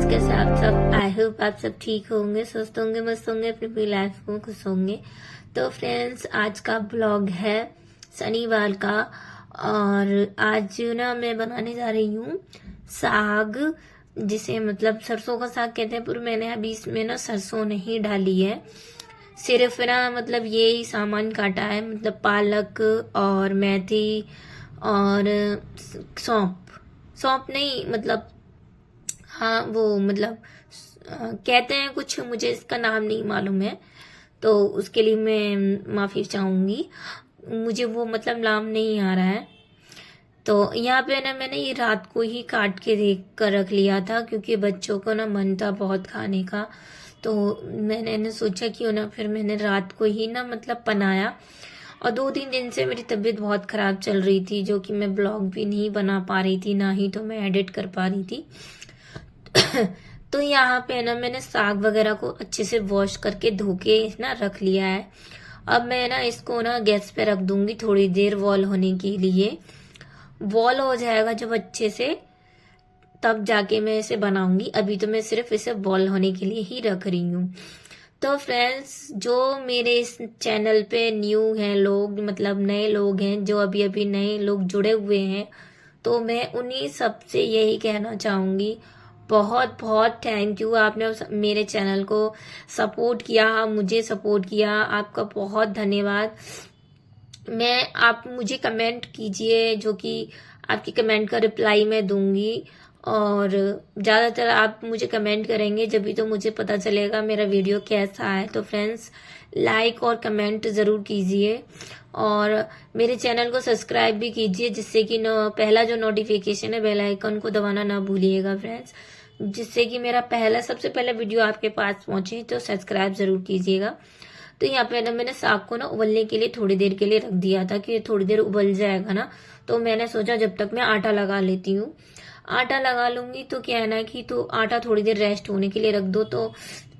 कैसे आप सब? आई होप आप सब ठीक होंगे, स्वस्थ होंगे, मस्त होंगे, अपनी लाइफ में खुश होंगे। तो फ्रेंड्स, आज का ब्लॉग है शनिवार का और आज ना मैं बनाने जा रही हूँ साग, जिसे मतलब सरसों का साग कहते हैं, पर मैंने अभी इसमें ना सरसों नहीं डाली है। सिर्फ ना मतलब ये ही सामान काटा है, मतलब पालक और मेथी और सौंफ। सौंफ नहीं, मतलब हाँ वो मतलब कहते हैं कुछ, मुझे इसका नाम नहीं मालूम है, तो उसके लिए मैं माफ़ी चाहूँगी, मुझे वो मतलब नाम नहीं आ रहा है। तो यहाँ पे ना मैंने ये रात को ही काट के देख कर रख लिया था, क्योंकि बच्चों को ना मन था बहुत खाने का। तो मैंने ना सोचा क्यों ना फिर मैंने रात को ही ना मतलब बनाया। और 2-3 दिन से मेरी तबीयत बहुत ख़राब चल रही थी, जो कि मैं ब्लॉग भी नहीं बना पा रही थी, ना ही तो मैं एडिट कर पा रही थी। तो यहाँ पे ना मैंने साग वगैरह को अच्छे से वॉश करके धो के ना रख लिया है। अब मैं ना इसको ना गैस पे रख दूंगी थोड़ी देर बॉयल होने के लिए। बॉयल हो जाएगा जब अच्छे से, तब जाके मैं इसे बनाऊंगी। अभी तो मैं सिर्फ इसे बॉयल होने के लिए ही रख रही हूँ। तो फ्रेंड्स, जो मेरे इस चैनल पे न्यू हैं लोग, मतलब नए लोग हैं, जो अभी अभी नए लोग जुड़े हुए हैं, तो मैं उन्हीं सबसे यही कहना चाहूँगी, बहुत बहुत थैंक यू। आपने मेरे चैनल को सपोर्ट किया, मुझे सपोर्ट किया, आपका बहुत धन्यवाद। आप मुझे कमेंट कीजिए, जो कि आपकी कमेंट का रिप्लाई मैं दूंगी, और ज़्यादातर आप मुझे कमेंट करेंगे जब भी तो मुझे पता चलेगा मेरा वीडियो कैसा है। तो फ्रेंड्स, लाइक और कमेंट ज़रूर कीजिए और मेरे चैनल को सब्सक्राइब भी कीजिए, जिससे कि पहला जो नोटिफिकेशन है बेल आइकन को दबाना ना भूलिएगा फ्रेंड्स, जिससे कि मेरा सबसे पहला वीडियो आपके पास पहुंचे। तो सब्सक्राइब ज़रूर कीजिएगा। तो यहाँ पे ना मैंने साग को ना उबलने के लिए थोड़ी देर के लिए रख दिया था, कि थोड़ी देर उबल जाएगा ना, तो मैंने सोचा जब तक मैं आटा लगा लेती हूँ। आटा लगा लूंगी तो क्या है ना कि तो आटा थोड़ी देर रेस्ट होने के लिए रख दो तो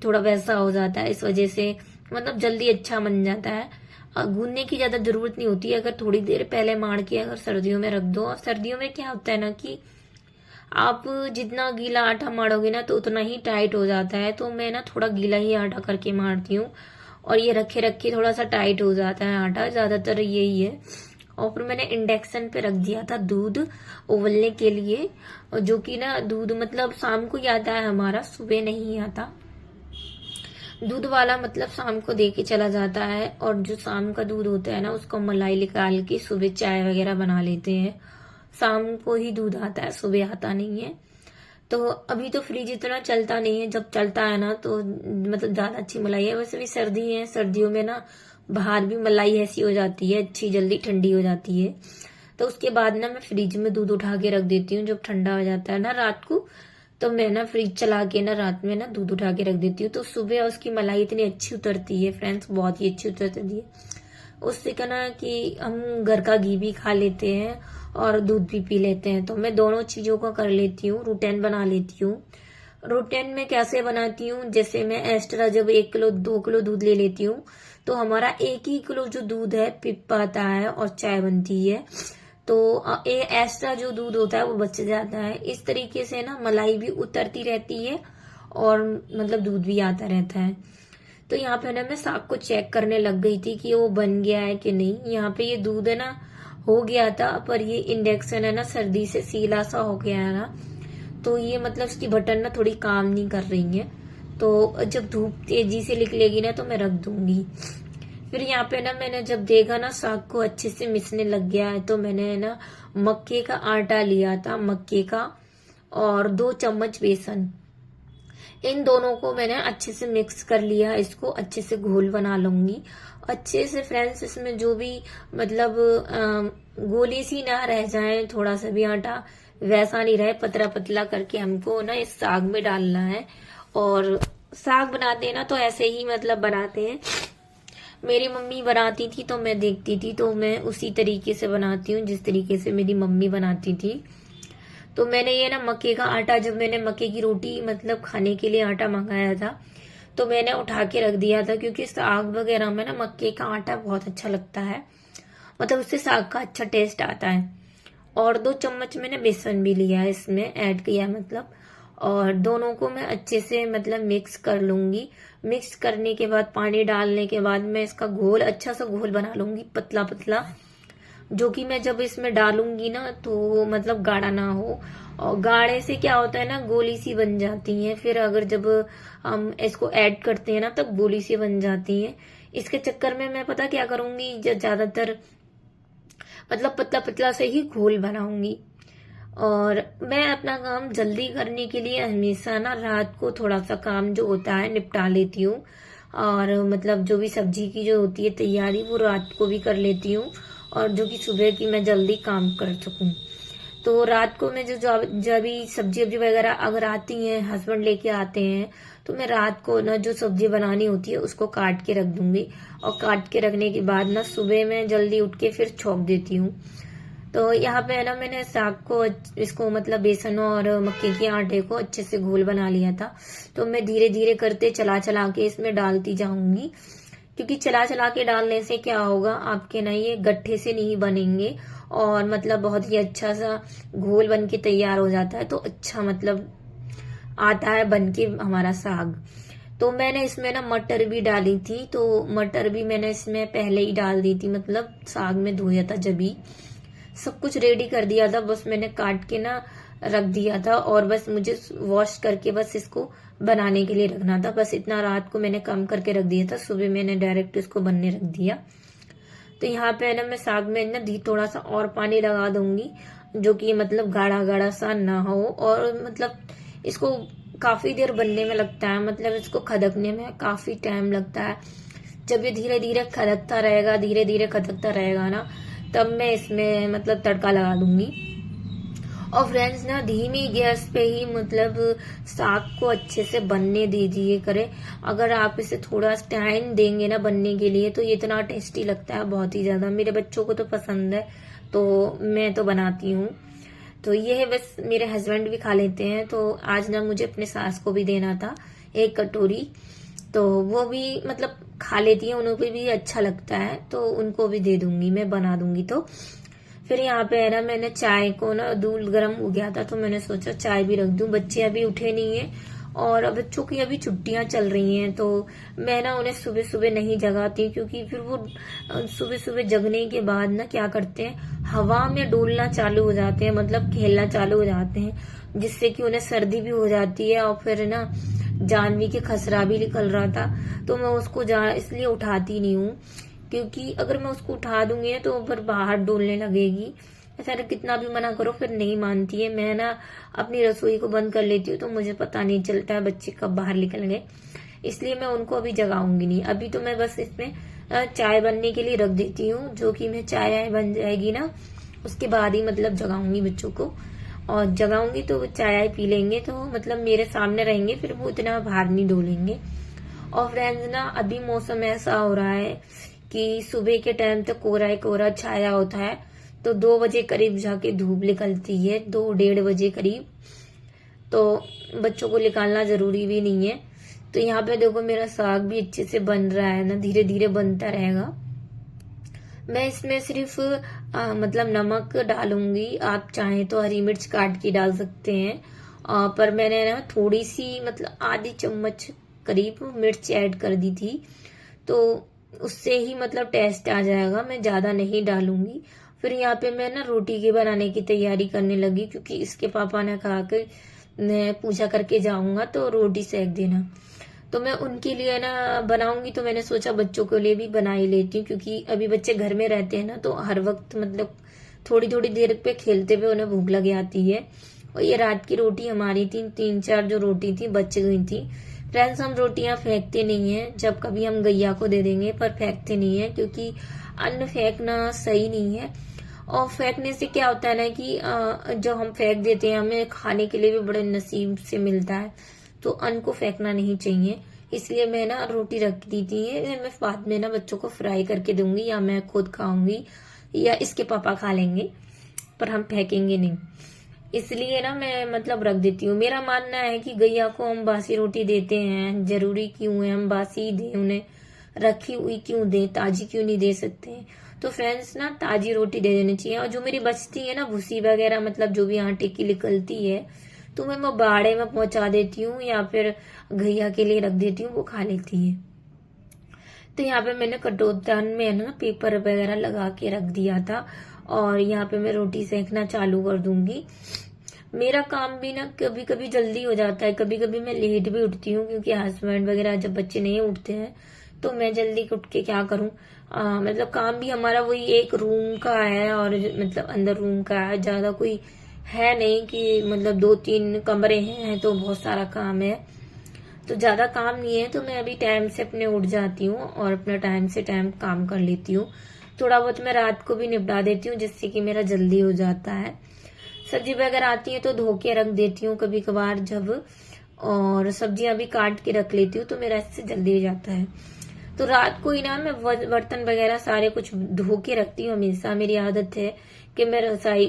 थोड़ा वैसा हो जाता है, इस वजह से मतलब जल्दी अच्छा बन जाता है। गूंदने की ज्यादा जरूरत नहीं होती है, अगर थोड़ी देर पहले मार के अगर सर्दियों में रख दो। और सर्दियों में क्या होता है ना कि आप जितना गीला आटा मारोगे ना तो उतना ही टाइट हो जाता है। तो मैं ना थोड़ा गीला ही आटा करके मारती हूँ, और ये रखे रखे थोड़ा सा टाइट हो जाता है आटा, ज्यादातर यही है। और फिर मैंने इंडक्शन पे रख दिया था दूध उबलने के लिए, जो कि ना दूध मतलब शाम को ही आता है हमारा, सुबह नहीं आता। दूध वाला मतलब शाम को दे के चला जाता है, और जो शाम का दूध होता है ना उसको मलाई निकाल के सुबह चाय वगैरह बना लेते हैं। शाम को ही दूध आता है, सुबह आता नहीं है। तो अभी तो फ्रिज इतना चलता नहीं है, जब चलता है ना तो मतलब ज्यादा अच्छी मलाई है। वैसे भी सर्दी है, सर्दियों में ना बाहर भी मलाई ऐसी हो जाती है अच्छी, जल्दी ठंडी हो जाती है। तो उसके बाद ना मैं फ्रिज में दूध उठा के रख देती हूँ, जब ठंडा हो जाता है ना रात को, तो मैं ना फ्रिज चला के ना रात में ना दूध उठा के रख देती हूँ। तो सुबह उसकी मलाई इतनी अच्छी उतरती है फ्रेंड्स, बहुत ही अच्छी उतरती है। उससे क्या ना कि हम घर का घी भी खा लेते हैं और दूध भी पी लेते हैं। तो मैं दोनों चीजों को कर लेती हूँ, रूटीन बना लेती हूँ। रूटीन में कैसे बनाती हूँ, जैसे मैं एक्स्ट्रा जब 1 किलो 2 किलो दूध ले लेती हूँ, तो हमारा 1 ही किलो जो दूध है पिप पाता है और चाय बनती है। तो ये एक्स्ट्रा जो दूध होता है वो बच जाता है। इस तरीके से ना मलाई भी उतरती रहती है और मतलब दूध भी आता रहता है। तो यहाँ पे ना मैं साग को चेक करने लग गई थी कि वो बन गया है कि नहीं। यहाँ पे ये दूध है ना हो गया था, पर ये इंडक्शन है ना सर्दी से सीला सा हो गया है ना, तो ये मतलब इसकी बटन ना थोड़ी काम नहीं कर रही है। तो जब धूप तेजी से निकलेगी ना तो मैं रख दूंगी। फिर यहाँ पे ना मैंने जब देखा ना साग को अच्छे से मिसने लग गया है, तो मैंने ना मक्के का आटा लिया था, मक्के का, और 2 चम्मच बेसन। इन दोनों को मैंने अच्छे से मिक्स कर लिया। इसको अच्छे से घोल बना लूंगी अच्छे से फ्रेंड्स। इसमें जो भी मतलब गोली सी ना रह जाए, थोड़ा सा भी आटा वैसा नहीं रहे, पतला पतला करके हमको ना इस साग में डालना है। और साग बनाते हैं ना तो ऐसे ही मतलब बनाते हैं। मेरी मम्मी बनाती थी तो मैं देखती थी, तो मैं उसी तरीके से बनाती हूँ जिस तरीके से मेरी मम्मी बनाती थी। तो मैंने ये ना मक्के का आटा, जब मैंने मक्के की रोटी मतलब खाने के लिए आटा मंगाया था, तो मैंने उठा के रख दिया था, क्योंकि साग वगैरह में ना मक्के का आटा बहुत अच्छा लगता है, मतलब उससे साग का अच्छा टेस्ट आता है। और 2 चम्मच मैंने बेसन भी लिया है, इसमें ऐड किया है मतलब। और दोनों को मैं अच्छे से मतलब मिक्स कर लूंगी। मिक्स करने के बाद पानी डालने के बाद मैं इसका घोल, अच्छा सा घोल बना लूंगी पतला पतला, जो कि मैं जब इसमें डालूंगी ना तो मतलब गाढ़ा ना हो। और गाढ़े से क्या होता है ना, गोली सी बन जाती है, फिर अगर जब हम इसको ऐड करते हैं ना तब गोली सी बन जाती है। इसके चक्कर में मैं पता क्या करूंगी, ज्यादातर मतलब पतला पतला से ही घोल बनाऊंगी। और मैं अपना काम जल्दी करने के लिए हमेशा ना रात को थोड़ा सा काम जो होता है निपटा लेती हूँ। और मतलब जो भी सब्जी की जो होती है तैयारी वो रात को भी कर लेती हूँ, और जो कि सुबह की मैं जल्दी काम कर सकूँ। तो रात को मैं जब भी सब्जी वब्जी वगैरह अगर आती हैं, हस्बैंड लेके आते हैं, तो मैं रात को ना जो सब्जी बनानी होती है उसको काट के रख दूंगी। और काट के रखने के बाद ना सुबह में जल्दी उठ के फिर छौंक देती हूँ। तो यहाँ पे है ना, मैंने साग को इसको मतलब बेसन और मक्के के आटे को अच्छे से घोल बना लिया था। तो मैं धीरे धीरे करते चला चला के इसमें डालती जाऊंगी, क्योंकि चला चला के डालने से क्या होगा, आपके ना ये गट्ठे से नहीं बनेंगे और मतलब बहुत ही अच्छा सा घोल बन के तैयार हो जाता है। तो अच्छा मतलब आता है बन के हमारा साग। तो मैंने इसमें ना मटर भी डाली थी, तो मटर भी मैंने इसमें पहले ही डाल दी थी, मतलब साग में धोया था जब ही सब कुछ रेडी कर दिया था। बस मैंने काट के ना रख दिया था, और बस मुझे वॉश करके बस इसको बनाने के लिए रखना था। बस इतना रात को मैंने कम करके रख दिया था, सुबह मैंने डायरेक्ट इसको बनने रख दिया। तो यहाँ पे है ना, मैं साग में ना थोड़ा सा और पानी लगा दूंगी, जो कि मतलब गाढ़ा गाढ़ा सा ना हो। और मतलब इसको काफी देर बनने में लगता है, मतलब इसको खदकने में काफी टाइम लगता है। जब ये धीरे धीरे खदकता रहेगा, धीरे धीरे खदकता रहेगा ना, तब मैं इसमें मतलब तड़का लगा दूंगी। और फ्रेंड्स ना, धीमी गैस पे ही मतलब साग को अच्छे से बनने दीजिए करें। अगर आप इसे थोड़ा टाइम देंगे ना बनने के लिए, तो ये इतना टेस्टी लगता है, बहुत ही ज्यादा। मेरे बच्चों को तो पसंद है, तो मैं तो बनाती हूँ। तो ये है, बस मेरे हस्बैंड भी खा लेते हैं। तो आज ना मुझे अपने सास को भी देना था 1 कटोरी, तो वो भी मतलब खा लेती है, उनको भी अच्छा लगता है, तो उनको भी दे दूंगी, मैं बना दूंगी। तो फिर यहाँ पे है ना, मैंने चाय को ना, दूध गर्म हो गया था तो मैंने सोचा चाय भी रख दूं। बच्चे अभी उठे नहीं है, और बच्चों की अभी छुट्टियां चल रही हैं, तो मैं ना उन्हें सुबह सुबह नहीं जगाती, क्योंकि फिर वो सुबह सुबह जगने के बाद ना क्या करते हैं, हवा में डोलना चालू हो जाते हैं, मतलब खेलना चालू हो जाते हैं, जिससे कि उन्हें सर्दी भी हो जाती है। और फिर ना जानवी के खसरा भी निकल रहा था, तो मैं उसको इसलिए उठाती नहीं हूँ, क्योंकि अगर मैं उसको उठा दूंगी तो फिर बाहर डोलने लगेगी। ऐसा कितना भी मना करो फिर नहीं मानती है। मैं ना अपनी रसोई को बंद कर लेती हूँ, तो मुझे पता नहीं चलता है बच्चे कब बाहर निकल गए, इसलिए मैं उनको अभी जगाऊंगी नहीं। अभी तो मैं बस इसमें चाय बनने के लिए रख देती हूँ, जो कि मैं चाय बन जाएगी ना उसके बाद ही मतलब जगाऊंगी बच्चों को। और जगाऊंगी तो वो चाय पी लेंगे, तो मतलब मेरे सामने रहेंगे, फिर वो इतना बाहर नहीं डोलेंगे। और फ्रेंड्स ना, अभी मौसम ऐसा हो रहा है कि सुबह के टाइम तक कोहरा ही कोहरा छाया होता है, तो 2 बजे करीब जाके धूप निकलती है, 2-1:30 करीब। तो बच्चों को निकालना जरूरी भी नहीं है। तो यहाँ पे देखो, मेरा साग भी अच्छे से बन रहा है ना, धीरे धीरे बनता रहेगा। मैं इसमें सिर्फ मतलब नमक डालूंगी, आप चाहें तो हरी मिर्च काट के डाल सकते हैं। पर मैंने ना थोड़ी सी मतलब आधी चम्मच करीब मिर्च ऐड कर दी थी, तो उससे ही मतलब टेस्ट आ जाएगा, मैं ज्यादा नहीं डालूंगी। फिर यहाँ पे मैं ना रोटी की बनाने की तैयारी करने लगी, क्योंकि इसके पापा ने कहा कि मैं पूजा करके जाऊंगा तो रोटी सेक देना। तो मैं उनके लिए ना बनाऊंगी, तो मैंने सोचा बच्चों के लिए भी बना ही लेती हूँ, क्योंकि अभी बच्चे घर में रहते हैं ना, तो हर वक्त मतलब थोड़ी थोड़ी देर पे खेलते हुए उन्हें भूख लग आती है। और ये रात की रोटी हमारी 3-4 जो रोटी थी बच गई थी। फ्रेंड्स, हम रोटियां फेंकते नहीं है, जब कभी हम गैया को दे देंगे, पर फेंकते नहीं है, क्योंकि अन्न फेंकना सही नहीं है। और फेंकने से क्या होता है ना कि जो हम फेंक देते हैं, हमें खाने के लिए भी बड़े नसीब से मिलता है, तो अन्न को फेंकना नहीं चाहिए। इसलिए मैं ना रोटी रख दी थी, मैं बाद में ना बच्चों को फ्राई करके दूंगी, या मैं खुद खाऊंगी, या इसके पापा खा लेंगे, पर हम फेंकेंगे नहीं। इसलिए ना मैं मतलब रख देती हूँ। मेरा मानना है कि गैया को हम बासी रोटी देते हैं, जरूरी क्यों है हम बासी दें उन्हें, रखी हुई क्यों दें, ताजी क्यों नहीं दे सकते। तो फ्रेंड्स ना, ताजी रोटी दे देनी चाहिए। और जो मेरी बचती है ना भूसी वगैरह, मतलब जो भी आटे की निकलती है, तो मैं बाड़े में पहुंचा देती हूँ या फिर गैया के लिए रख देती हूँ, वो खा लेती है। तो यहाँ पे मैंने कटोतन में ना पेपर वगैरह लगा के रख दिया था और यहाँ पे मैं रोटी सेकना चालू कर दूंगी। मेरा काम भी ना कभी कभी जल्दी हो जाता है, कभी कभी मैं लेट भी उठती हूँ, क्योंकि हस्बैंड वगैरह जब बच्चे नहीं उठते हैं तो मैं जल्दी उठ के क्या करूँ। मतलब काम भी हमारा वही एक रूम का है और मतलब अंदर रूम का है, ज्यादा कोई है नहीं कि मतलब 2-3 कमरे हैं तो बहुत सारा काम है, तो ज्यादा काम नहीं है। तो मैं अभी टाइम से अपने उठ जाती हूँ और अपना टाइम से टाइम काम कर लेती हूँ। थोड़ा बहुत मैं रात को भी निपटा देती हूँ जिससे कि मेरा जल्दी हो जाता है। सब्जी वगैरह आती है तो धो के रख देती हूँ कभी कभार जब, और सब्जियां भी काट के रख लेती हूँ तो मेरा इससे जल्दी हो जाता है। तो रात को ही ना मैं बर्तन वगैरह सारे कुछ धो के रखती हूँ। हमेशा मेरी आदत है कि मैं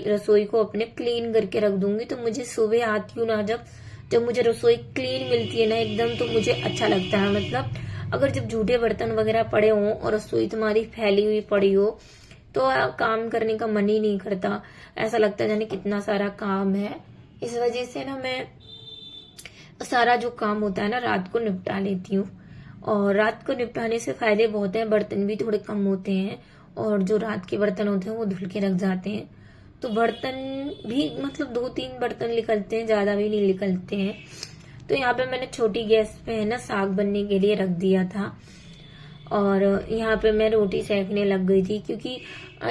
रसोई को अपने क्लीन करके रख दूंगी। तो मुझे सुबह आती हूँ ना जब मुझे रसोई क्लीन मिलती है ना एकदम, तो मुझे अच्छा लगता है। मतलब अगर जब झूठे बर्तन वगैरह पड़े हों और रसोई तुम्हारी फैली हुई पड़ी हो तो काम करने का मन ही नहीं करता, ऐसा लगता है जाने कितना सारा काम है। इस वजह से ना मैं सारा जो काम होता है ना रात को निपटा लेती हूँ। और रात को निपटाने से फायदे बहुत हैं, बर्तन भी थोड़े कम होते हैं और जो रात के बर्तन होते हैं वो धुल के रख जाते हैं। तो बर्तन भी मतलब 2-3 बर्तन निकलते हैं, ज्यादा भी नहीं निकलते हैं। तो यहाँ पे मैंने छोटी गैस पे है ना साग बनने के लिए रख दिया था और यहाँ पे मैं रोटी सेकने लग गई थी, क्योंकि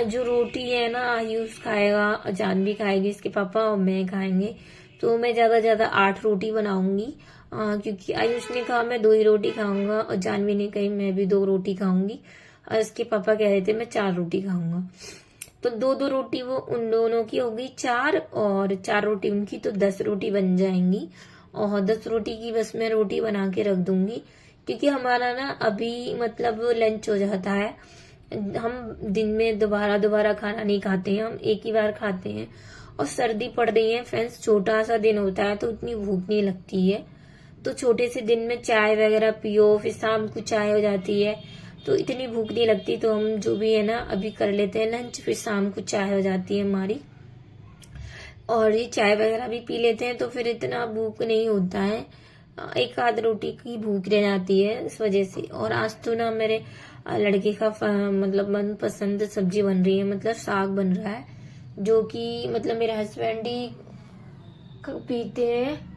जो रोटी है ना आयुष खाएगा, जानवी खाएगी, इसके पापा और मैं खाएंगे। तो मैं ज्यादा 8 रोटी बनाऊंगी, क्योंकि आयुष ने कहा मैं 2 ही रोटी खाऊंगा और जानवी ने कही मैं भी 2 रोटी खाऊंगी और इसके पापा कह रहे थे मैं 4 रोटी खाऊंगा। तो 2 रोटी वो उन दोनों की होगी 4 और 4 रोटी उनकी, तो 10 रोटी बन जाएंगी। और 10 रोटी की बस मैं रोटी बना के रख दूंगी, क्योंकि हमारा ना अभी मतलब लंच हो जाता है। हम दिन में दोबारा खाना नहीं खाते हैं, हम एक ही बार खाते हैं। और सर्दी पड़ रही है फ्रेंड्स, छोटा सा दिन होता है तो इतनी भूख नहीं लगती है। तो छोटे से दिन में चाय वगैरह पियो, फिर शाम को चाय हो जाती है तो इतनी भूख नहीं लगती। तो हम जो भी है ना अभी कर लेते हैं लंच, फिर शाम को चाय हो जाती है हमारी और ये चाय वगैरह भी पी लेते हैं तो फिर इतना भूख नहीं होता है। एक आध रोटी की भूख रह जाती है इस वजह से। और आज तो ना मेरे लड़के का मतलब मनपसंद सब्जी बन रही है, मतलब साग बन रहा है, जो कि मतलब मेरे हस्बैंड ही पीते हैं।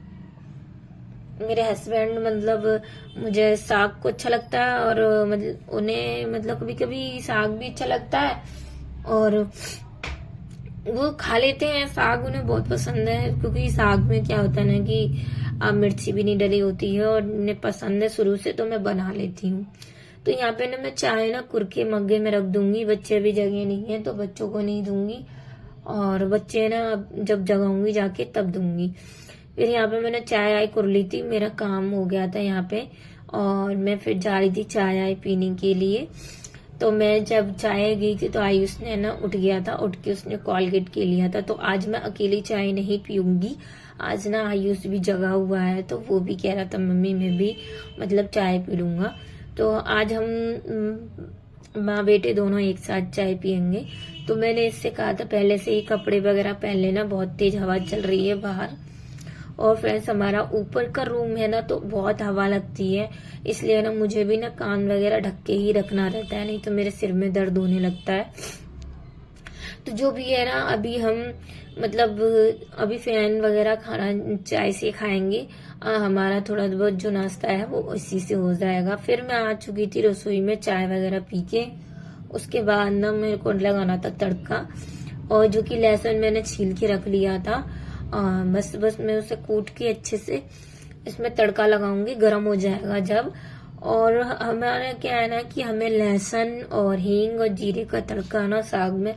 मेरे हस्बैंड मतलब मुझे साग को अच्छा लगता है और मतलब उन्हें मतलब कभी कभी साग भी अच्छा लगता है और वो खा लेते हैं। साग उन्हें बहुत पसंद है, क्योंकि साग में क्या होता है ना कि मिर्ची भी नहीं डली होती है और उन्हें पसंद है शुरू से, तो मैं बना लेती हूँ। तो यहाँ पे ना मैं चाय ना कुरके मग्गे में रख दूंगी, बच्चे भी जगह नहीं है तो बच्चों को नहीं दूंगी और बच्चे ना जब जगाऊंगी जाके तब दूंगी। फिर यहाँ पे मैंने चाय आय कर ली थी, मेरा काम हो गया था यहाँ पे और मैं फिर जा रही थी चाय आय पीने के लिए। तो मैं जब चाय गई थी तो आयुष ने ना उठ गया था, उठ के उसने कॉलगेट के लिया था। तो आज मैं अकेली चाय नहीं पीऊंगी, आज ना आयुष भी जगा हुआ है तो वो भी कह रहा था मम्मी मैं भी मतलब चाय पी लूंगा। तो आज हम माँ बेटे दोनों एक साथ चाय पियेंगे। तो मैंने इससे कहा था पहले से ही कपड़े वगैरह पहन लेना, बहुत तेज हवा चल रही है बाहर। और फ्रेंड्स हमारा ऊपर का रूम है ना तो बहुत हवा लगती है, इसलिए ना मुझे भी ना कान वगैरह ढक के ही रखना रहता है, नहीं तो मेरे सिर में दर्द होने लगता है। तो जो भी है ना अभी हम मतलब अभी फैन वगैरह खाना चाय से खाएंगे, हमारा थोड़ा बहुत जो नाश्ता है वो इसी से हो जाएगा। फिर मैं आ चुकी थी रसोई में चाय वगैरह पी के। उसके बाद ना मेरे को लगाना था तड़का, और जो कि लहसुन मैंने छील के रख लिया था। बस मैं उसे कूट के अच्छे से इसमें तड़का लगाऊंगी, गरम हो जाएगा जब। और हमारा क्या है ना कि हमें लहसुन और हींग और जीरे का तड़का ना साग में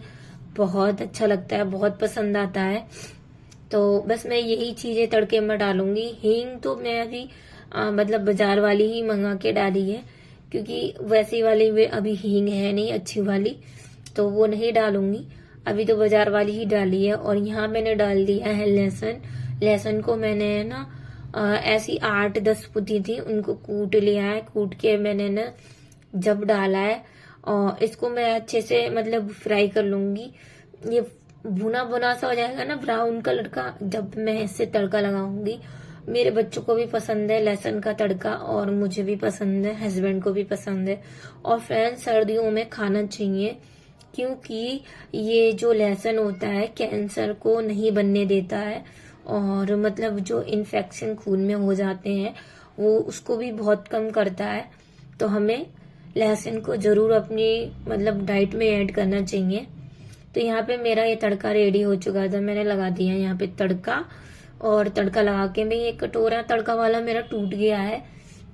बहुत अच्छा लगता है, बहुत पसंद आता है। तो बस मैं यही चीजें तड़के में डालूंगी। हींग तो मैं अभी मतलब बाजार वाली ही मंगा के डाली है, क्योंकि वैसी वाली में अभी हींग है नहीं अच्छी वाली, तो वो नहीं डालूंगी, अभी तो बाजार वाली ही डाली है। और यहाँ मैंने डाल दिया है लहसुन। लहसुन को मैंने ना ऐसी 8-10 पुती थी उनको कूट लिया है, कूट के मैंने ना जब डाला है और इसको मैं अच्छे से मतलब फ्राई कर लूंगी। ये भुना भुना सा हो जाएगा ना, ब्राउन कलर का, जब मैं इससे तड़का लगाऊंगी। मेरे बच्चों को भी पसंद है लहसुन का तड़का, और मुझे भी पसंद है, हस्बैंड को भी पसंद है। और फ्रेंड्स, सर्दियों में खाना चाहिए, क्योंकि ये जो लहसुन होता है कैंसर को नहीं बनने देता है, और मतलब जो इन्फेक्शन खून में हो जाते हैं वो उसको भी बहुत कम करता है। तो हमें लहसुन को जरूर अपनी मतलब डाइट में ऐड करना चाहिए। तो यहाँ पे मेरा ये तड़का रेडी हो चुका था, मैंने लगा दिया यहाँ पे तड़का। और तड़का लगा के मैं, ये कटोरा तड़का वाला मेरा टूट गया है,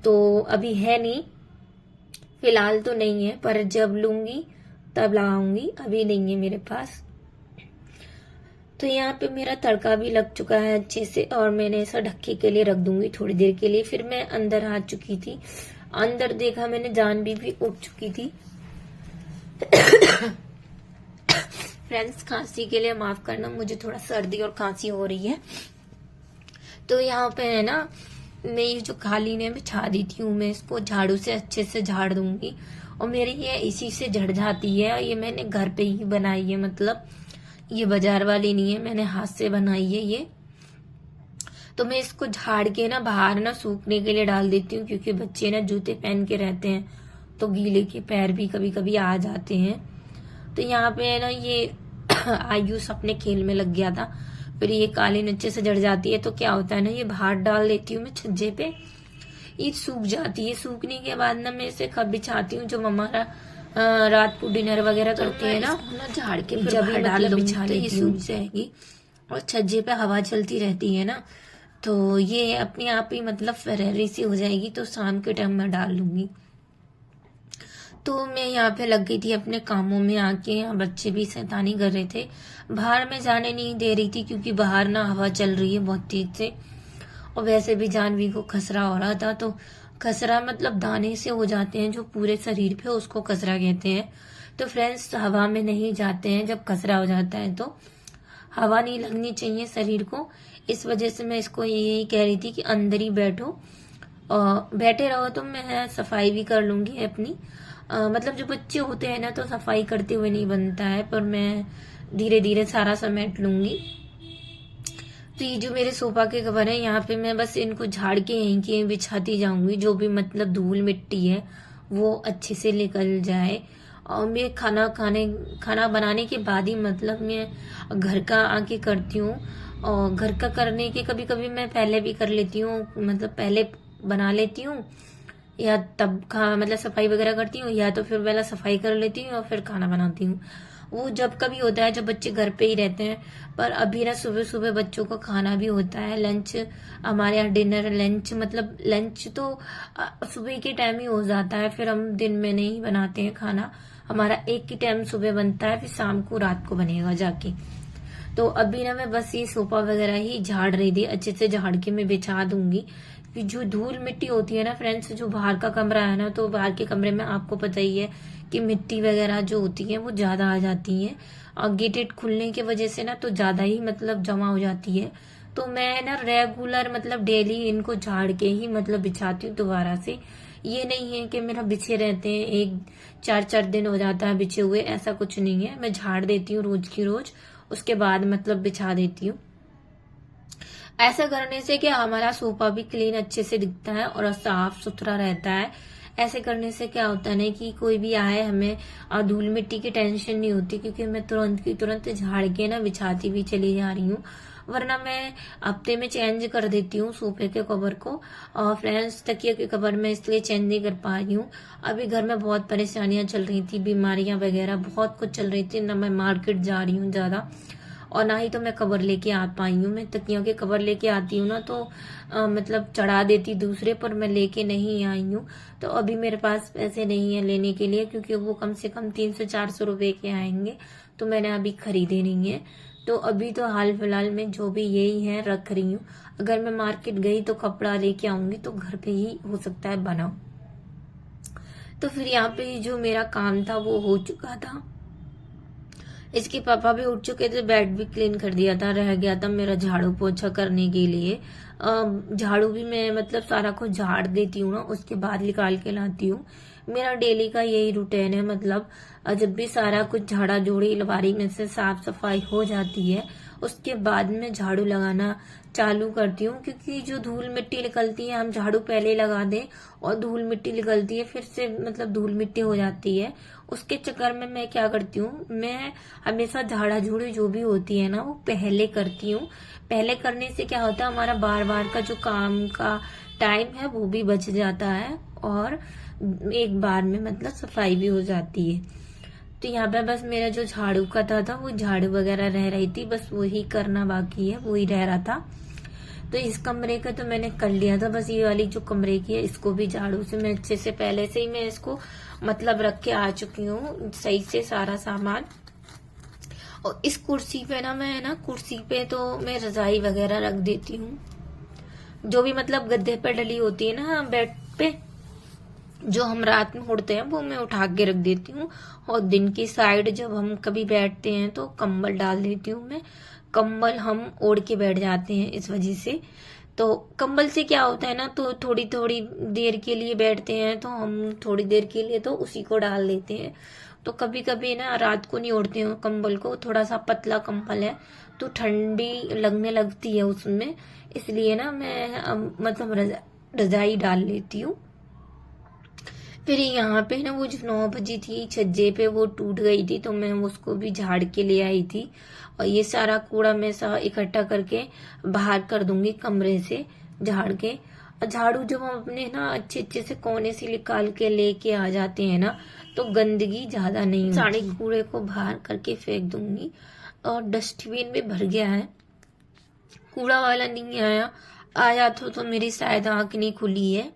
तो अभी है नहीं, फिलहाल तो नहीं है, पर जब लूंगी तब लगाऊंगी, अभी नहीं है मेरे पास। तो यहाँ पे मेरा तड़का भी लग चुका है अच्छे से, और मैंने इसे ढक्के के लिए रख दूंगी थोड़ी देर के लिए। फिर मैं अंदर आ चुकी थी, अंदर देखा मैंने, जान भी उठ चुकी थी। फ्रेंड्स, खांसी के लिए माफ करना, मुझे थोड़ा सर्दी और खांसी हो रही है। तो यहाँ पे है ना, मैं ये जो कालीन है बिछा दी थी हूँ, मैं इसको झाड़ू से अच्छे से झाड़ दूंगी। और मेरी ये इसी से झड़ जाती है, ये मैंने घर पे ही बनाई है, मतलब ये बाजार वाली नहीं है, मैंने हाथ से बनाई है ये। तो मैं इसको झाड़ के ना बाहर ना सूखने के लिए डाल देती हूँ, क्योंकि बच्चे ना जूते पहन के रहते हैं, तो गीले के पैर भी कभी कभी आ जाते हैं। तो यहाँ पे है ना, ये आयुष अपने खेल में लग गया था। फिर ये काली नीचे से जड़ जाती है, तो क्या होता है ना, ये बाहर डाल देती हूँ मैं छज्जे पे, ये सूख जाती है। सूखने के बाद ना मैं इसे कब बिछाती हूँ, जो मम्मा रात को डिनर वगैरह करती है ना, झाड़ के जब भी डाल बिछा लेती हूँ, सूख जाएगी। और छज्जे पे हवा चलती रहती है ना, तो ये अपने आप ही मतलब फरेरी सी हो जाएगी, तो शाम के टाइम में डाल लूंगी। तो मैं यहाँ पे लग गई थी अपने कामों में आके, यहाँ बच्चे भी शैतानी कर रहे थे, बाहर में जाने नहीं दे रही थी, क्योंकि बाहर ना हवा चल रही है बहुत तेज से। और वैसे भी जानवी को खसरा हो रहा था, तो खसरा मतलब दाने से हो जाते हैं जो पूरे शरीर पे, उसको खसरा कहते हैं। तो फ्रेंड्स, हवा में नहीं जाते हैं जब खसरा हो जाता है, तो हवा नहीं लगनी चाहिए शरीर को। इस वजह से मैं इसको यही कह रही थी कि अंदर ही बैठो, और बैठे रहो। तो मैं सफाई भी कर लूंगी अपनी, मतलब जो बच्चे होते हैं ना, तो सफाई करते हुए नहीं बनता है, पर मैं धीरे धीरे सारा समेट लूंगी। तो ये जो मेरे सोफा के कवर है, यहाँ पे मैं बस इनको झाड़ के यहीं के बिछाती जाऊंगी, जो भी मतलब धूल मिट्टी है वो अच्छे से निकल जाए। और मैं खाना बनाने के बाद ही मतलब मैं घर का आके करती हूँ। और घर का करने के कभी कभी मैं पहले भी कर लेती हूँ, मतलब पहले बना लेती हूँ, या तब मतलब सफाई वगैरह करती हूँ, या तो फिर पहले सफाई कर लेती हूँ और फिर खाना बनाती हूँ। वो जब कभी होता है जब बच्चे घर पे ही रहते हैं। पर अभी ना सुबह सुबह बच्चों का खाना भी होता है, लंच, हमारे यहाँ डिनर लंच, मतलब लंच तो सुबह के टाइम ही हो जाता है, फिर हम दिन में नहीं बनाते हैं खाना, हमारा एक ही टाइम सुबह बनता है, फिर शाम को रात को बनेगा जाके। तो अभी ना मैं बस ये सोफा वगैरह ही झाड़ रही थी, अच्छे से झाड़ के मैं बिछा दूंगी। जो धूल मिट्टी होती है ना फ्रेंड्स, जो बाहर का कमरा है ना, तो बाहर के कमरे में आपको पता ही है कि मिट्टी वगैरह जो होती है वो ज्यादा आ जाती है, और गेटेड खुलने की वजह से ना तो ज्यादा ही मतलब जमा हो जाती है। तो मैं ना रेगुलर मतलब डेली इनको झाड़ के ही मतलब बिछाती हूँ दोबारा से। ये नहीं है कि मेरा बिछे रहते हैं, एक 4-4 दिन हो जाता है बिछे हुए, ऐसा कुछ नहीं है। मैं झाड़ देती हूँ रोज की रोज, उसके बाद मतलब बिछा देती हूँ। ऐसा करने से क्या, हमारा सोफा भी क्लीन अच्छे से दिखता है और साफ सुथरा रहता है। ऐसे करने से क्या होता है ना कि कोई भी आए, हमें धूल मिट्टी की टेंशन नहीं होती, क्योंकि मैं तुरंत की तुरंत झाड़ के ना बिछाती भी चली जा रही हूँ। वरना मैं हफ्ते में चेंज कर देती हूँ सोफे के कवर को। और फ्रेंड्स, तकिया के कवर में इसलिए चेंज नहीं कर पा रही हूँ, अभी घर में बहुत परेशानियां चल रही थी, बीमारियां वगैरह बहुत कुछ चल रही थी ना, मैं मार्केट जा रही हूँ ज्यादा, और ना ही तो मैं कवर लेके आ पाई हूँ। मैं तकियों के कवर लेके आती हूँ ना, तो मतलब चढ़ा देती दूसरे पर, मैं लेके नहीं आई हूँ। तो अभी मेरे पास पैसे नहीं है लेने के लिए, क्योंकि वो कम से कम 300-400 रुपए के आएंगे, तो मैंने अभी खरीदे नहीं है। तो अभी तो हाल फिलहाल में जो भी यही है रख रही हूँ। अगर मैं मार्केट गई तो कपड़ा लेके आऊंगी, तो घर पे ही हो सकता है बनाऊं। तो फिर यहाँ पे जो मेरा काम था वो हो चुका था। इसके पापा भी उठ चुके थे, बेड भी क्लीन कर दिया था, रह गया था मेरा झाड़ू पोछा करने के लिए। झाड़ू भी मैं मतलब सारा कुछ झाड़ देती हूँ ना, उसके बाद निकाल के लाती हूँ। मेरा डेली का यही रूटीन है। मतलब जब भी सारा कुछ झाड़ा झूड़ी अलमारी में से साफ सफाई हो जाती है, उसके बाद में झाड़ू लगाना चालू करती हूँ। क्योंकि जो धूल मिट्टी निकलती है, हम झाड़ू पहले लगा दें और धूल मिट्टी निकलती है, फिर से मतलब धूल मिट्टी हो जाती है। उसके चक्कर में मैं क्या करती हूँ, मैं हमेशा झाड़ा झूड़ी जो भी होती है ना, वो पहले करती हूँ। पहले करने से क्या होता है, हमारा बार बार का जो काम का टाइम है वो भी बच जाता है और एक बार में मतलब सफाई भी हो जाती है। तो यहाँ पे बस मेरा जो झाड़ू का था वो झाड़ू वगैरह रह रही थी, बस वही करना बाकी है, वही रह रहा था। तो इस कमरे का तो मैंने कर लिया था। बस ये वाली जो कमरे की है, इसको भी झाड़ू से मैं अच्छे से पहले से ही मैं इसको मतलब रख के आ चुकी हूँ सही से सारा सामान। और इस कुर्सी पे ना, मैं ना कुर्सी पे तो मैं रजाई वगैरह रख देती हूँ, जो भी मतलब गद्दे पे डली होती है ना बेड पे, जो हम रात में उड़ते हैं वो मैं उठा के रख देती हूँ। और दिन की साइड जब हम कभी बैठते हैं तो कंबल डाल देती हूँ मैं। कंबल हम ओढ़ के बैठ जाते हैं इस वजह से। तो कंबल से क्या होता है ना, तो थोड़ी थोड़ी देर के लिए बैठते हैं तो हम थोड़ी देर के लिए तो उसी को डाल देते हैं। तो कभी कभी ना रात को नहीं ओढ़ते हैं कंबल को, थोड़ा सा पतला कंबल है तो ठंडी लगने लगती है उसमें, इसलिए ना मैं मतलब रजाई डाल लेती हूँ। फिर यहाँ पे ना वो जो 9 बजी थी छज्जे पे वो टूट गई थी, तो मैं उसको भी झाड़ के ले आई थी। और ये सारा कूड़ा मैं सा इकट्ठा करके बाहर कर दूंगी कमरे से झाड़ के। और झाड़ू जब हम अपने ना अच्छे अच्छे से कोने से निकाल के लेके आ जाते हैं ना, तो गंदगी ज्यादा नहीं होती। सारे कूड़े को बाहर करके फेंक दूंगी। और डस्टबिन भी भर गया है, कूड़ा वाला नहीं आया। आया तो मेरी शायद आंख नहीं खुली है,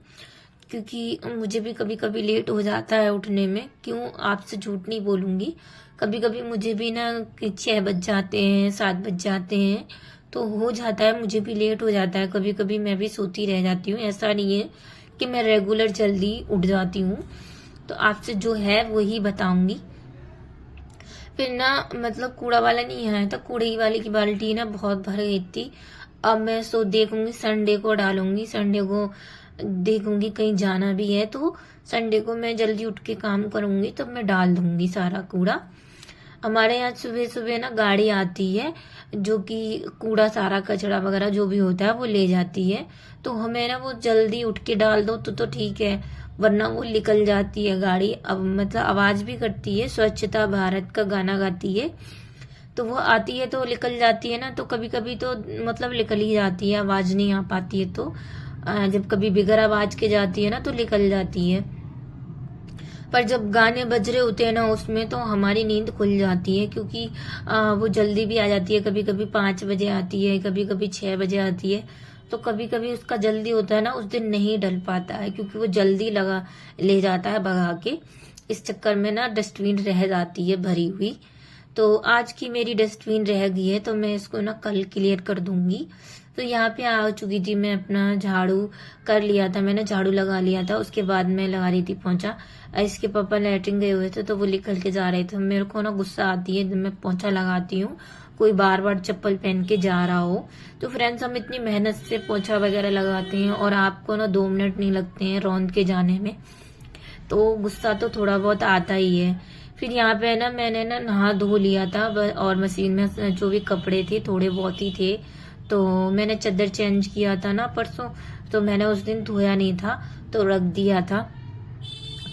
क्योंकि मुझे भी कभी कभी लेट हो जाता है उठने में। क्यों, आपसे झूठ नहीं बोलूंगी, कभी कभी मुझे भी ना 6 बज जाते हैं, 7 बज जाते हैं, तो हो जाता है, मुझे भी लेट हो जाता है। कभी कभी मैं भी सोती रह जाती हूँ, ऐसा नहीं है कि मैं रेगुलर जल्दी उठ जाती हूँ। तो आपसे जो है वही बताऊंगी। फिर ना मतलब कूड़ा वाला नहीं आया था, कूड़े वाले की बाल्टी ना बहुत भर गई थी। अब मैं देखूंगी संडे को डालूंगी, संडे को देखूंगी कहीं जाना भी है तो संडे को मैं जल्दी उठ के काम करूंगी, तो मैं डाल दूंगी सारा कूड़ा। हमारे यहाँ सुबह सुबह ना गाड़ी आती है जो कि कूड़ा सारा कचरा वगैरह जो भी होता है वो ले जाती है। तो हमें ना वो जल्दी उठ के डाल दो तो ठीक है, वरना वो निकल जाती है गाड़ी। अब मतलब आवाज भी करती है, स्वच्छता भारत का गाना गाती है, तो वो आती है तो निकल जाती है ना। तो कभी कभी तो मतलब निकल ही जाती है, आवाज नहीं आ पाती है। तो जब कभी बिगर आवाज के जाती है ना तो निकल जाती है। पर जब गाने बज रहे होते हैं ना उसमें, तो हमारी नींद खुल जाती है, क्योंकि वो जल्दी भी आ जाती है। कभी कभी 5 बजे आती है, कभी कभी 6 बजे आती है। तो कभी कभी उसका जल्दी होता है ना, उस दिन नहीं डल पाता है, क्योंकि वो जल्दी लगा ले जाता है भगा के। इस चक्कर में ना डस्टबिन रह जाती है भरी हुई। तो आज की मेरी डस्टबिन रह गई है, तो मैं इसको ना कल क्लियर कर दूंगी। तो यहाँ पे आ चुकी थी मैं, अपना झाड़ू कर लिया था मैंने, झाड़ू लगा लिया था। उसके बाद मैं लगा रही थी पोंछा। इसके पापा लैट्रिन गए हुए थे तो वो निकल के जा रहे थे। मेरे को ना गुस्सा आती है जब मैं पोंछा लगाती हूँ, कोई बार बार चप्पल पहन के जा रहा हो। तो फ्रेंड्स, हम इतनी मेहनत से पोंछा वगैरह लगाते हैं और आपको ना 2 मिनट नहीं लगते हैं रौंद के जाने में, तो गुस्सा तो थोड़ा बहुत आता ही है। फिर यहाँ पे ना मैंने ना नहा धो लिया था और मशीन में जो भी कपड़े थे थोड़े बहुत ही थे, तो मैंने चादर चेंज किया था ना परसों, तो मैंने उस दिन धोया नहीं था तो रख दिया था।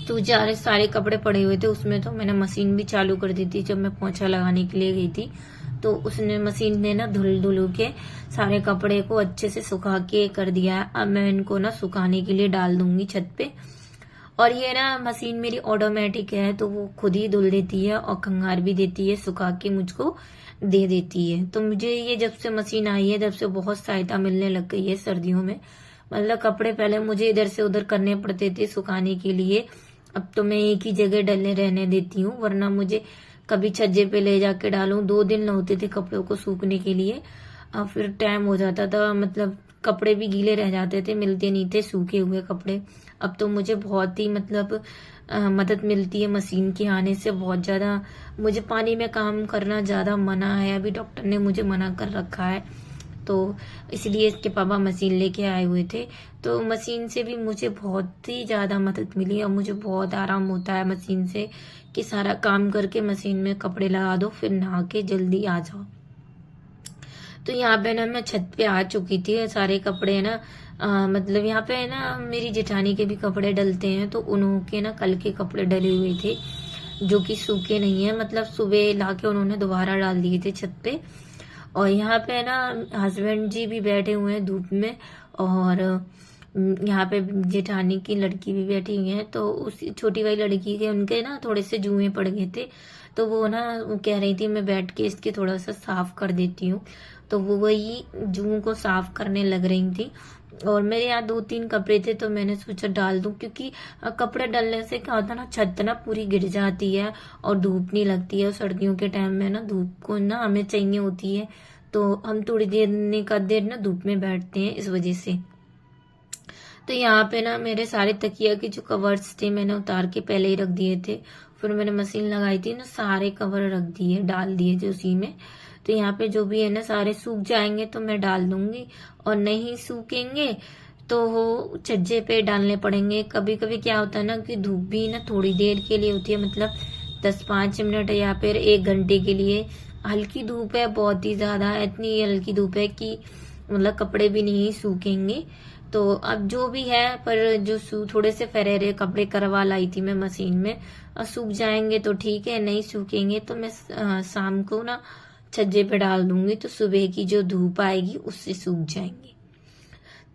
तो सारे कपड़े पड़े हुए थे उसमें, तो मैंने मशीन भी चालू कर दी थी जब मैं पोंछा लगाने के लिए गई थी। तो उसने मशीन ने ना धुल के सारे कपड़े को अच्छे से सुखा के कर दिया। अब मैं इनको ना सुखाने के लिए डाल दूंगी छत पे। और ये ना मशीन मेरी ऑटोमेटिक है, तो वो खुद ही धुल देती है और खंगार भी देती है, सुखा के मुझको दे देती है। तो मुझे ये जब से मशीन आई है तब से बहुत सहायता मिलने लग गई है सर्दियों में। मतलब कपड़े पहले मुझे इधर से उधर करने पड़ते थे सुखाने के लिए, अब तो मैं एक ही जगह डलने रहने देती हूँ, वरना मुझे कभी छज्जे पे ले जाके डालूं 2 दिन होते थे कपड़ों को सूखने के लिए। फिर टाइम हो जाता था, मतलब कपड़े भी गीले रह जाते थे, मिलते नहीं थे सूखे हुए कपड़े। अब तो मुझे बहुत ही मतलब मदद मिलती है मशीन के आने से, बहुत ज़्यादा। मुझे पानी में काम करना ज़्यादा मना है, अभी डॉक्टर ने मुझे मना कर रखा है, तो इसलिए इसके पापा मशीन लेके आए हुए थे। तो मशीन से भी मुझे बहुत ही ज़्यादा मदद मिली और मुझे बहुत आराम होता है मशीन से, कि सारा काम करके मशीन में कपड़े लगा दो, फिर नहा के जल्दी आ जाओ। तो यहाँ पे ना मैं छत पे आ चुकी थी, सारे कपड़े ना मतलब यहाँ पे ना मेरी जेठानी के भी कपड़े डलते हैं, तो उनके ना कल के कपड़े डले हुए थे जो कि सूखे नहीं है, मतलब सुबह लाके उन्होंने दोबारा डाल दिए थे छत पे। और यहाँ पे ना हस्बैंड जी भी बैठे हुए हैं धूप में, और यहाँ पे जेठानी की लड़की भी बैठी हुई है। तो उस छोटी वाली लड़की के उनके ना थोड़े से जुएं पड़ गए थे, तो वो ना वो कह रही थी मैं बैठ के इसके थोड़ा सा साफ कर देती हूँ, तो वो वही जुओं को साफ करने लग रही थी। और मेरे यहाँ 2-3 कपड़े थे, तो मैंने सोचा डाल दूं, क्योंकि कपड़े डालने से क्या होता है ना, छत ना पूरी गिर जाती है और धूप नहीं लगती है। और सर्दियों के टाइम में ना धूप को ना हमें चाहिए होती है, तो हम थोड़ी देर ना धूप में बैठते हैं, इस वजह से। तो यहाँ पे ना मेरे सारे तकिया के जो कवर्स थे मैंने उतार के पहले ही रख दिए थे, फिर मैंने मशीन लगाई थी ना, सारे कवर रख दिए, डाल दिए थे उसी में। तो यहाँ पे जो भी है ना सारे सूख जाएंगे तो मैं डाल दूंगी, और नहीं सूखेंगे तो वो छज्जे पे डालने पड़ेंगे। कभी कभी क्या होता है ना कि धूप भी ना थोड़ी देर के लिए होती है, मतलब 10-5 मिनट या फिर 1 घंटे के लिए। हल्की धूप है, बहुत ही ज्यादा इतनी हल्की धूप है कि मतलब कपड़े भी नहीं सूखेंगे। तो अब जो भी है, पर जो थोड़े से फरेरे कपड़े करवा लाई थी मैं मशीन में, और सूख जाएंगे तो ठीक है, नहीं सूखेंगे तो मैं शाम को ना छज्जे पे डाल दूंगी, तो सुबह की जो धूप आएगी उससे सूख जाएंगे।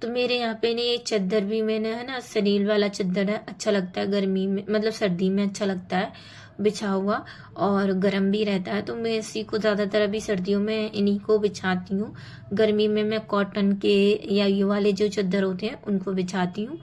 तो मेरे यहाँ पे ये चद्दर भी मैंने है ना, सनील वाला चद्दर है, अच्छा लगता है गर्मी में, मतलब सर्दी में अच्छा लगता है बिछा हुआ, और गर्म भी रहता है। तो मैं इसी को ज्यादातर अभी सर्दियों में इन्हीं को बिछाती हूँ, गर्मी में मैं कॉटन के या ये वाले जो चद्दर होते हैं उनको बिछाती हूँ।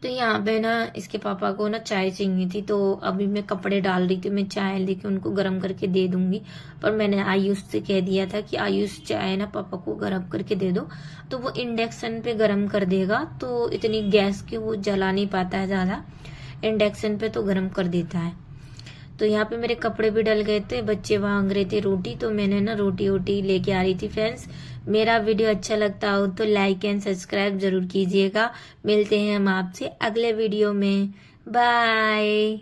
तो यहाँ पे ना इसके पापा को ना चाय चाहिए थी, तो अभी मैं कपड़े डाल रही थी, मैं चाय लेके उनको गर्म करके दे दूंगी। पर मैंने आयुष से कह दिया था कि आयुष चाय ना पापा को गर्म करके दे दो, तो वो इंडक्शन पे गर्म कर देगा, तो इतनी गैस की वो जला नहीं पाता है ज्यादा, इंडक्शन पे तो गर्म कर देता है। तो यहाँ पे मेरे कपड़े भी डल गए थे, बच्चे मांग रहे थे रोटी, तो मैंने ना रोटी वोटी लेके आ रही थी। फ्रेंड्स, मेरा वीडियो अच्छा लगता हो तो लाइक एंड सब्सक्राइब जरूर कीजिएगा। मिलते हैं हम आपसे अगले वीडियो में। बाय।